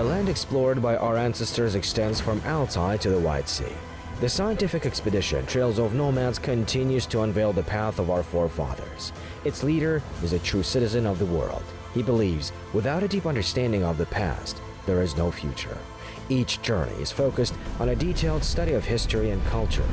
land explored by our ancestors extends from Altai to the White Sea. The scientific expedition Trails of Nomads continues to unveil the path of our forefathers. Its leader is a true citizen of the world. He believes without a deep understanding of the past, there is no future. Each journey is focused on a detailed study of history and culture.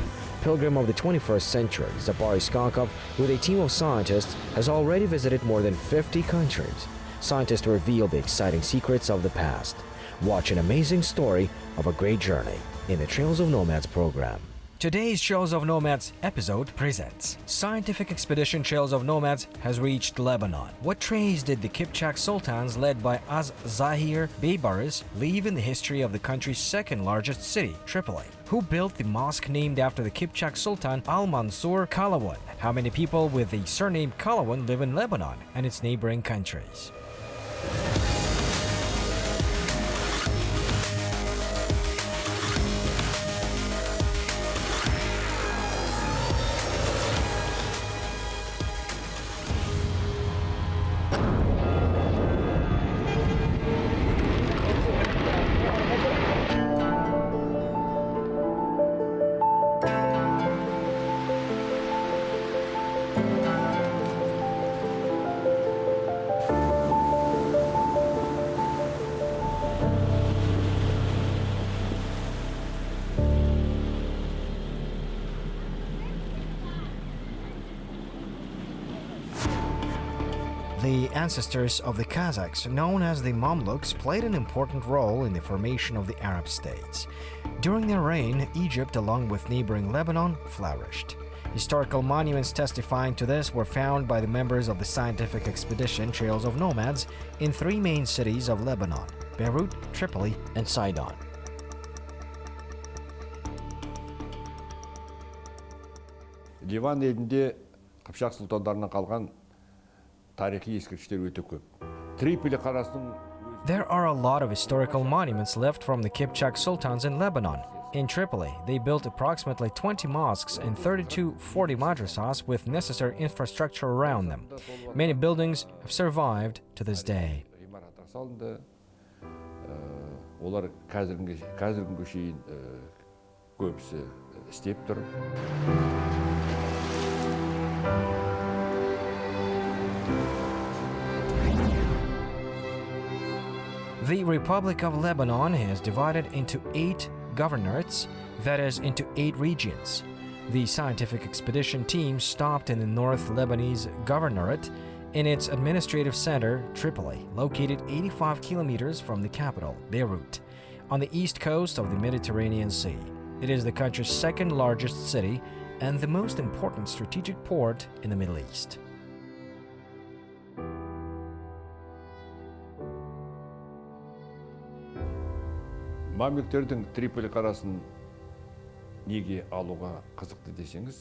Pilgrim of the 21st century, Zaparyskakov, with a team of scientists, has already visited more than 50 countries. Scientists reveal the exciting secrets of the past. Watch an amazing story of a great journey in the Trails of Nomads program. Today's Trails of Nomads episode presents Scientific Expedition Trails of Nomads has reached Lebanon. What trace did the Kipchak Sultans led by Az-Zahir Beibarys leave in the history of the country's second largest city, Tripoli? Who built the mosque named after the Kipchak Sultan al-Mansur Qalawun? How many people with the surname Qalawun live in Lebanon and its neighboring countries? The ancestors of the Kazakhs, known as the Mamluks, played an important role in the formation of the Arab states. During their reign, Egypt, along with neighboring Lebanon, flourished. Historical monuments testifying to this were found by the members of the scientific expedition Trails of Nomads in three main cities of Lebanon: Beirut, Tripoli, and Sidon. Ливан елінде Кипчак Султандарынан қалған тарихи ескерткіштер өте көп. Триполи қаласының There are a lot of historical monuments left from the Kipchak Sultans in Lebanon. In Tripoli, they built approximately 20 mosques and 40 madrasas with necessary infrastructure around them. Many buildings have survived to this day. ғимараттар салынды. Олар қазіргі күнге шейін көбісі істеп тұр. The Republic of Lebanon is divided into 8 governorates, that is, into 8 regions. The scientific expedition team stopped in the North Lebanese Governorate in its administrative center, Tripoli, located 85 kilometers from the capital, Beirut, on the east coast of the Mediterranean Sea. It is the country's second largest city and the most important strategic port in the Middle East. Мамлюктердің Триполи қаласын неге алуға қызықты десеңіз,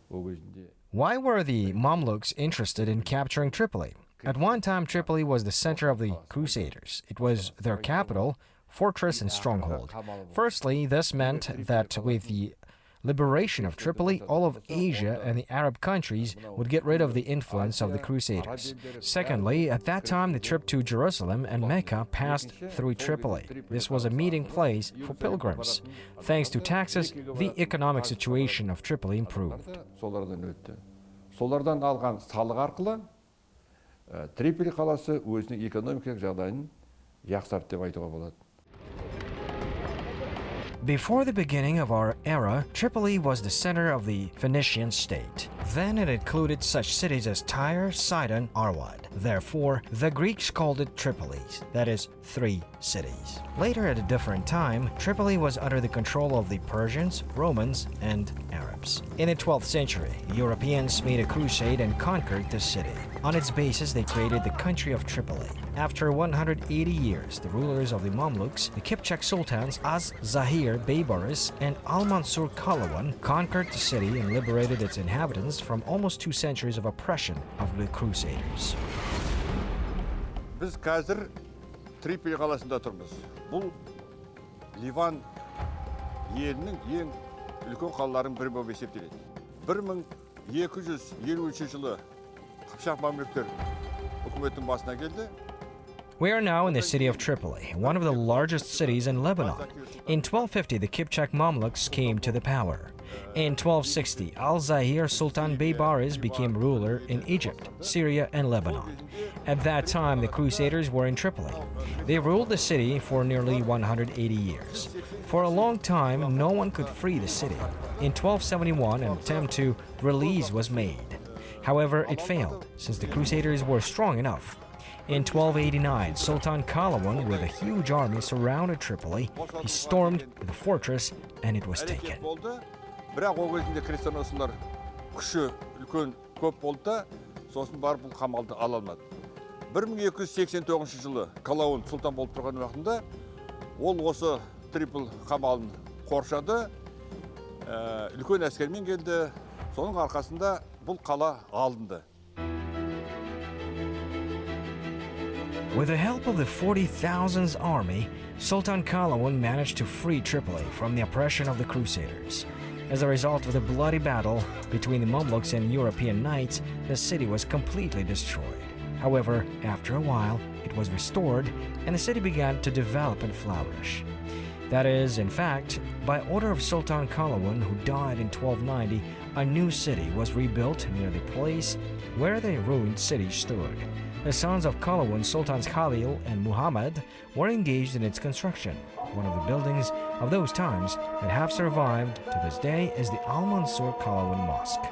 ол кезінде Why were the Mamluks interested in capturing Tripoli? At one time, Tripoli was the center of the Crusaders. It was their capital, fortress, and stronghold. Firstly, this meant that with the liberation of Tripoli, all of Asia and the Arab countries would get rid of the influence of the Crusaders. Secondly, at that time, the trip to Jerusalem and Mecca passed through Tripoli. This was a meeting place for pilgrims. Thanks to taxes, the economic situation of Tripoli improved. Солардан алған салық арқылы Триполи қаласы өзінің экономикалық жағдайын жақсартты деп айтуға болады. Before the beginning of our era, Tripoli was the center of the Phoenician state. Then it included such cities as Tyre, Sidon, Arwad. Therefore, the Greeks called it Tripolis, that is, 3 cities. Later, at a different time, Tripoli was under the control of the Persians, Romans, and Arabs. In the 12th century, Europeans made a crusade and conquered the city. On its basis, they created the country of Tripoli. After 180 years, the rulers of the Mamluks, the Kipchak Sultans Az-Zahir Beibarys and al-Mansur Qalawun, conquered the city and liberated its inhabitants from almost 2 centuries of oppression of the Crusaders. Біз қазір Триполи қаласында тұрмыз. Бұл Ливан елінің ең үлкен қалаларының бірі болып есептеледі. 1253 жылы Қыпшақ мамлюктер үкіметтің басына келді. We are now in the city of Tripoli, one of the largest cities in Lebanon. In 1250, the Kipchak Mamluks came to the power. In 1260, Al-Zahir Sultan Beibarys became ruler in Egypt, Syria, and Lebanon. At that time, the Crusaders were in Tripoli. They ruled the city for nearly 180 years. For a long time, no one could free the city. In 1271, an attempt to release was made. However, it failed, since the Crusaders were strong enough. In 1289, Sultan Qalawun, with a huge army, surrounded Tripoli. He stormed the fortress, and it was taken. Бірақ ол кезінде крестоносылар күші үлкен көп болды да, сосын барып бұл қамалды ала алмады. 1289 жылы Qalawun сұлтан болып тұрған уақытында ол осы Трипол қамалын қоршады, үлкен әскермен келді. Соның арқасында бұл қала алынды. With the help of the 40,000 army, Sultan Qalawun managed to free Tripoli from the oppression of the Crusaders. As a result of the bloody battle between the Mamluks and European knights, the city was completely destroyed. However, after a while, it was restored and the city began to develop and flourish. That is, in fact, by order of Sultan Qalawun, who died in 1290, a new city was rebuilt near the place where the ruined city stood. The sons of Qalawun, Sultans Khalil and Muhammad, were engaged in its construction. One of the buildings of those times that have survived to this day is the al-Mansur Qalawun mosque.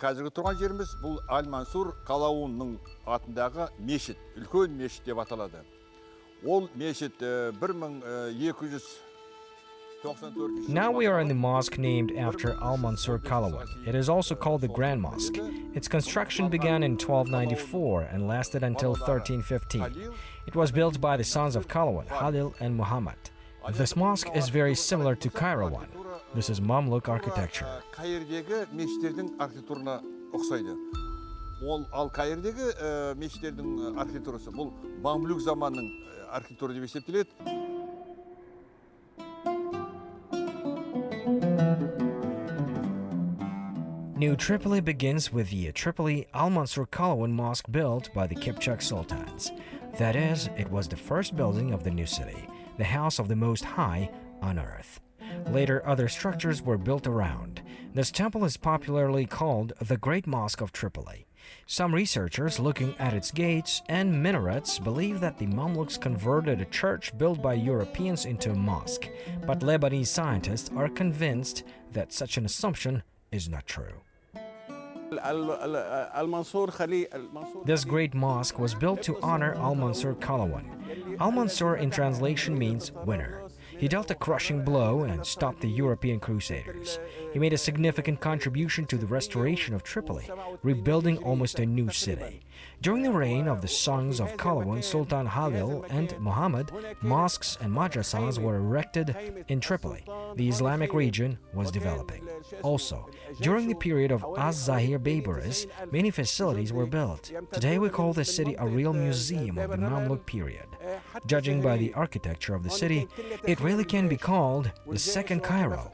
Қазіргі тұрған жеріміз бұл al-Mansur Qalawunның атындағы мешіт, үлкен мешіт деп аталады. Ол мешіт 1200 Now we are in the mosque named after al-Mansur Qalawun. It is also called the Grand Mosque. Its construction began in 1294 and lasted until 1315. It was built by the sons of Qalawun, Khalil and Muhammad. This mosque is very similar to Cairo one. This is Mamluk architecture. Каирдегі мешіттердің архитектурына ұқсайды. Ал Каирдегі мешіттердің архитектурасы бұл Мамлюк заманның архитектуры деп есептеледі. New Tripoli begins with the Tripoli al-Mansur Qalawun mosque built by the Kipchak Sultans. That is, it was the first building of the new city, the house of the Most High on earth. Later, other structures were built around. This temple is popularly called the Great Mosque of Tripoli. Some researchers looking at its gates and minarets believe that the Mamluks converted a church built by Europeans into a mosque, but Lebanese scientists are convinced that such an assumption is not true. This great mosque was built to honor al-Mansur Qalawun. Al-Mansur in translation means winner. He dealt a crushing blow and stopped the European Crusaders. He made a significant contribution to the restoration of Tripoli, rebuilding almost a new city. During the reign of the sons of Qalawun, Sultan Khalil and Muhammad, mosques and madrasas were erected in Tripoli. The Islamic region was developing. Also, during the period of Az-Zahir Beibarys, many facilities were built. Today we call this city a real museum of the Mamluk period. Judging by the architecture of the city, it really can be called the Second Cairo.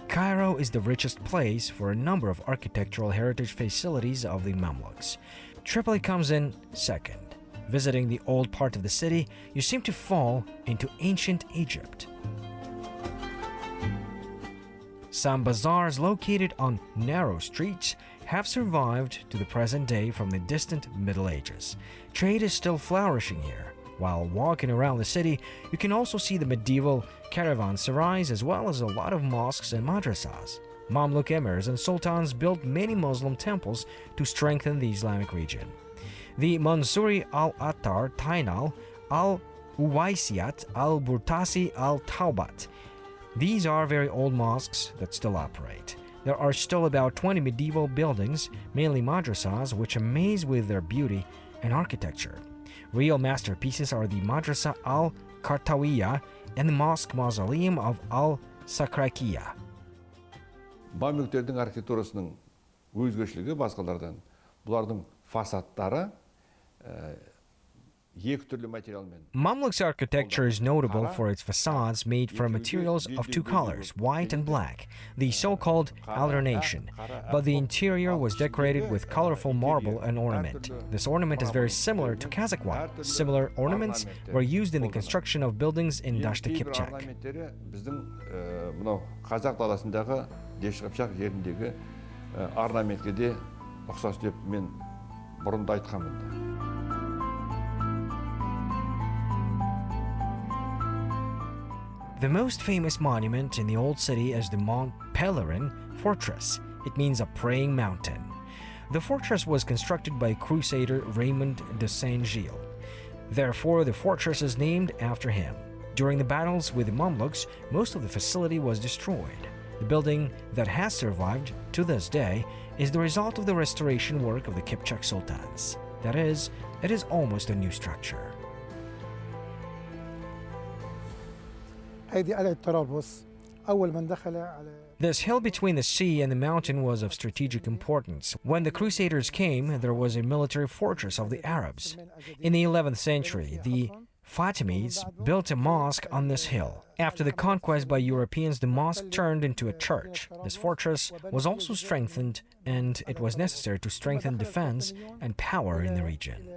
Cairo is the richest place for a number of architectural heritage facilities of the Mamluks. Tripoli comes in second. Visiting the old part of the city, you seem to fall into ancient Egypt. Some bazaars located on narrow streets have survived to the present day from the distant Middle Ages. Trade is still flourishing here. While walking around the city, you can also see the medieval caravanserais as well as a lot of mosques and madrasas. Mamluk emirs and sultans built many Muslim temples to strengthen the Islamic region. The Mansuri al-Attar Tainal, al-Uwaisiyat, al-Burtasi, al-Taubat. These are very old mosques that still operate. There are still about 20 medieval buildings, mainly madrasas, which amaze with their beauty and architecture. Real masterpieces are the Madrasa al-Kartawiya and the Mosque Mausoleum of al-Sakrakiya. Мамлюктердің архитектурасының өзгешілігі басқалардан. Бұлардың фасадтары екі түрлі материалмен. Mamluk's architecture is notable for its facades made from materials of two colors, white and black, the so-called alternation. But the interior was decorated with colorful marble and ornament. This ornament is very similar to Kazakh one. Similar ornaments were used in the construction of buildings in Dashti Kipchak. Біздің мынау Қазақ даласындағы Дешті Қыпшақ жеріндегі орнаментке де ұқсас деп мен бұрында айтқанмын. The most famous monument in the old city is the Mont Pelerin fortress. It means a praying mountain. The fortress was constructed by Crusader Raymond de Saint-Gilles. Therefore, the fortress is named after him. During the battles with the Mamluks, most of the facility was destroyed. The building that has survived to this day is the result of the restoration work of the Kipchak Sultans. That is, it is almost a new structure. This hill between the sea and the mountain was of strategic importance. When the Crusaders came, there was a military fortress of the Arabs. In the 11th century, the Fatimids built a mosque on this hill. After the conquest by Europeans, the mosque turned into a church. This fortress was also strengthened, and it was necessary to strengthen defense and power in the region.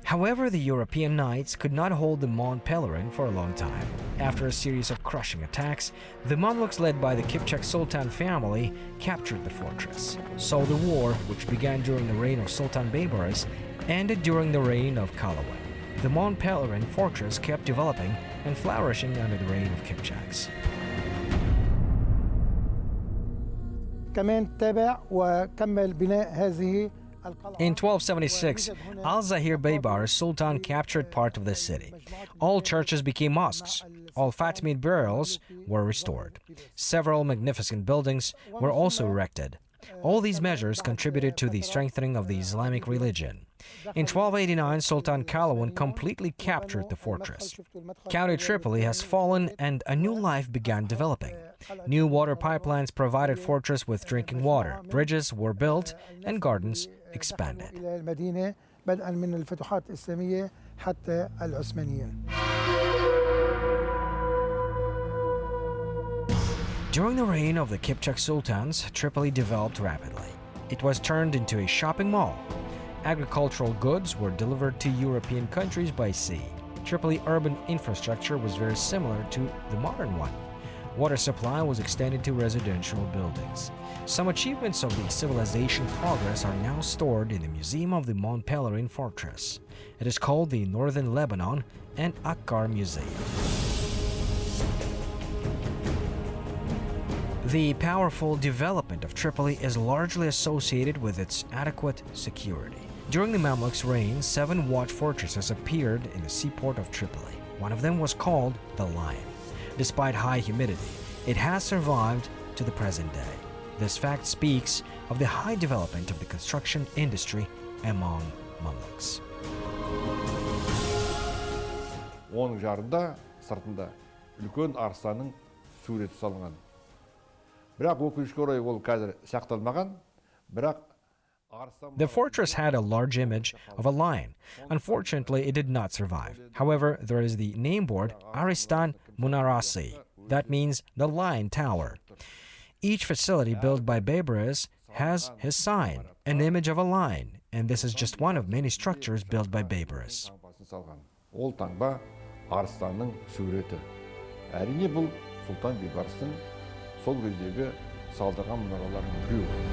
However, the European knights could not hold the Mont Pelerin for a long time. After a series of crushing attacks, the Mamluks led by the Kipchak Sultan family captured the fortress. So the war, which began during the reign of Sultan Beibarys, ended during the reign of Qalawun. The Mont Pelerin fortress kept developing and flourishing under the reign of Kipchaks. In 1276, Al-Zahir Beibarys Sultan captured part of the city. All churches became mosques. All Fatimid burials were restored. Several magnificent buildings were also erected. All these measures contributed to the strengthening of the Islamic religion. In 1289, Sultan Qalawun completely captured the fortress. County Tripoli has fallen and a new life began developing. New water pipelines provided fortress with drinking water. Bridges were built and gardens expanded. During the reign of the Kipchak Sultans, Tripoli developed rapidly. It was turned into a shopping mall. Agricultural goods were delivered to European countries by sea. Tripoli urban infrastructure was very similar to the modern one. Water supply was extended to residential buildings. Some achievements of the civilization progress are now stored in the Museum of the Mont Pelerin Fortress. It is called the Northern Lebanon and Akkar Museum. The powerful development of Tripoli is largely associated with its adequate security. During the Mamluks' reign, 7 watch fortresses appeared in the seaport of Tripoli. One of them was called the Lion. Despite high humidity, it has survived to the present day. This fact speaks of the high development of the construction industry among Mamluks. Оның жарында, сыртында үлкен арыстанның суреті салынған. Бірақ өкінішке орай ол қазір сақталмаған, бірақ the fortress had a large image of a lion. Unfortunately, it did not survive. However, there is the name board Aristan Munarasi. That means the Lion Tower. Each facility built by Beibarys has his sign, an image of a lion, and this is just one of many structures built by Beibarys. Ол таңба арыстанның суреті. Әрине бұл Сұлтан Бейбарыстың сол кездегі салдырған мұнараларының біреуі.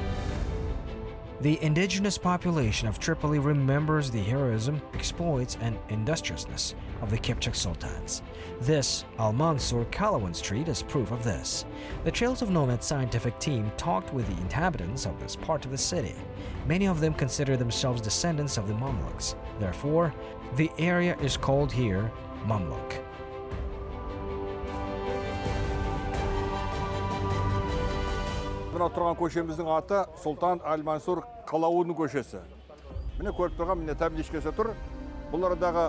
The indigenous population of Tripoli remembers the heroism, exploits, and industriousness of the Kipchak Sultans. This al-Mansur Qalawun Street is proof of this. The Trails of Nomads scientific team talked with the inhabitants of this part of the city. Many of them consider themselves descendants of the Mamluks. Therefore, the area is called here Mamluk. Мына тұрған көшеміздің аты Сұлтан al-Mansur Qalawunның көшесі. Міне көріп тұрған міне табличкасы тұр. Бұл арадағы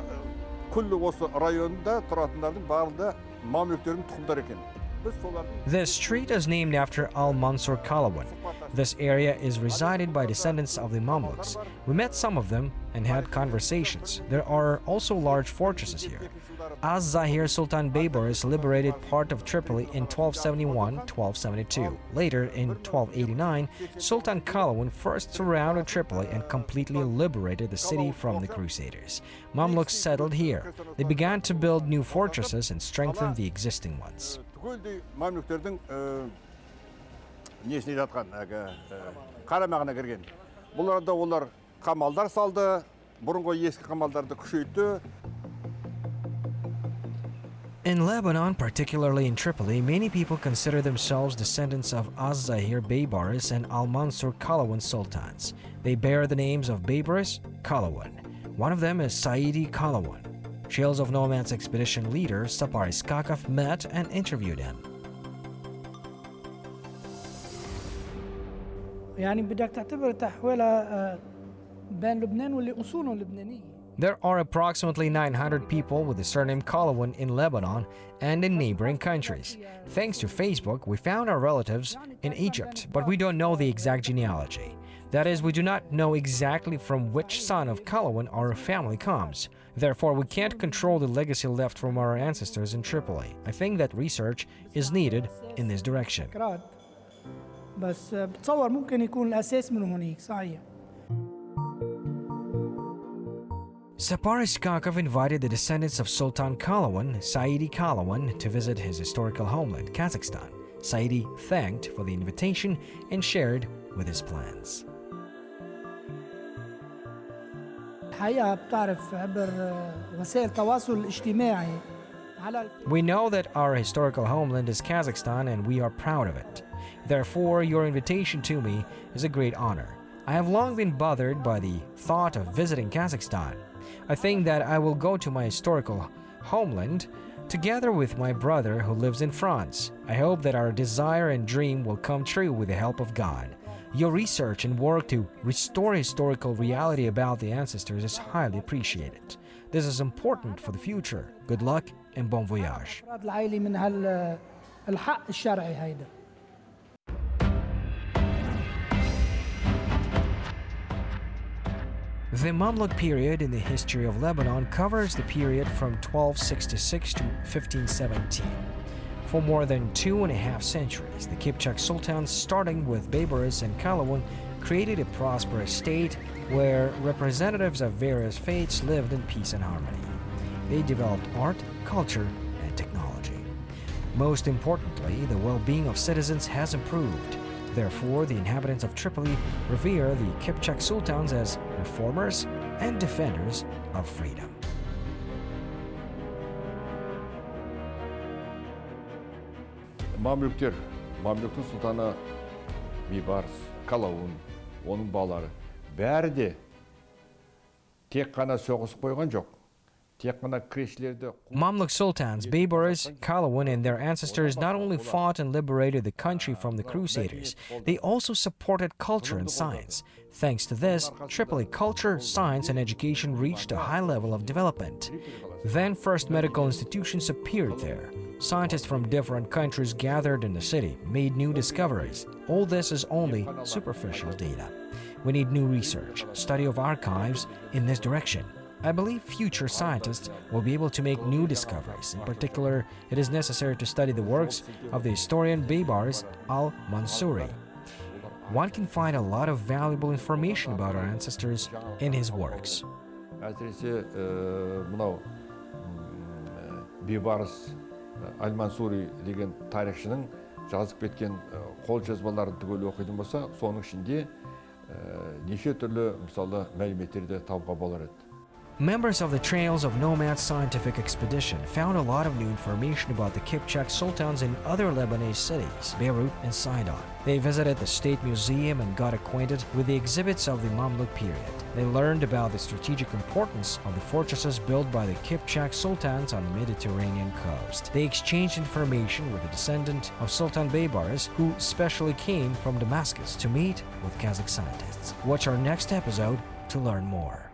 күллі осы районында тұратындардың барлығы мамлюктердің тұқымдары екен. This street is named after al-Mansur Qalawun. This area is resided by descendants of the Mamluks. We met some of them and had conversations. There are also large fortresses here. Az-Zahir Sultan Beibarys liberated part of Tripoli in 1271-1272. Later, in 1289, Sultan Qalawun first surrounded Tripoli and completely liberated the city from the Crusaders. Mamluks settled here. They began to build new fortresses and strengthen the existing ones. Несіне жатқан қарамағына кірген. Бұл арада олар қамалдар салды, бұрынғы ескі қамалдарды күшейтті. In Lebanon, particularly in Tripoli, many people consider themselves descendants of Az-Zahir Beibarys and al-Mansur Qalawun sultans. They bear the names of Beibarys, Qalawun. One of them is Saidi Qalawun. Trails of Nomads expedition leader Sapari Skakov met and interviewed him. يعني بدك تعتبر تحويلها بين لبنان واللي أصولهم لبنانية. There are approximately 900 people with the surname Qalawun in Lebanon and in neighboring countries. Thanks to Facebook, we found our relatives in Egypt, but we don't know the exact genealogy. That is, we do not know exactly from which son of Qalawun our family comes. Therefore, we can't control the legacy left from our ancestors in Tripoli. I think that research is needed in this direction. بس بتصور ممكن يكون الأساس من هونيك صحيح. Sapari Skakov invited the descendants of Sultan Qalawun, Saidi Qalawun, to visit his historical homeland, Kazakhstan. Saidi thanked for the invitation and shared with his plans. الحقيقة بتعرف عبر وسائل التواصل الاجتماعي. We know that our historical homeland is Kazakhstan and we are proud of it. Therefore, your invitation to me is a great honor. I have long been bothered by the thought of visiting Kazakhstan. I think that I will go to my historical homeland together with my brother who lives in France. I hope that our desire and dream will come true with the help of God. Your research and work to restore historical reality about the ancestors is highly appreciated. This is important for the future. Good luck and bon voyage. The Mamluk period in the history of Lebanon covers the period from 1266 to 1517. For more than 2.5 centuries, the Kipchak Sultans, starting with Beibarys and Qalawun, created a prosperous state where representatives of various faiths lived in peace and harmony. They developed art, culture, and technology. Most importantly, the well-being of citizens has improved. Therefore, the inhabitants of Tripoli revere the Kipchak Sultans as reformers and defenders of freedom. Мамлюктің сұлтаны Бейбарыс, Қалауын, оның балалары бәрі де тек қана соғысып қойған жоқ. Mamluk sultans Beibarys, Qalawun, and their ancestors not only fought and liberated the country from the Crusaders, they also supported culture and science. Thanks to this, Tripoli culture, science, and education reached a high level of development. Then first medical institutions appeared there. Scientists from different countries gathered in the city, made new discoveries. All this is only superficial data. We need new research, study of archives in this direction. I believe future scientists will be able to make new discoveries. In particular, it is necessary to study the works of the historian Beibarys al-Mansuri. One can find a lot of valuable information about our ancestors in his works. Әсіресе мынау Бейбарыс al-Mansuri деген тарихшының жазып кеткен қолжазбаларын түгел оқитын болса, соның ішінде неше түрлі мысалы мәліметтерді табуға болар еді. Members of the Trails of Nomads scientific expedition found a lot of new information about the Kipchak Sultans in other Lebanese cities, Beirut and Sidon. They visited the State Museum and got acquainted with the exhibits of the Mamluk period. They learned about the strategic importance of the fortresses built by the Kipchak Sultans on the Mediterranean coast. They exchanged information with a descendant of Sultan Beibarys, who specially came from Damascus to meet with Kazakh scientists. Watch our next episode to learn more.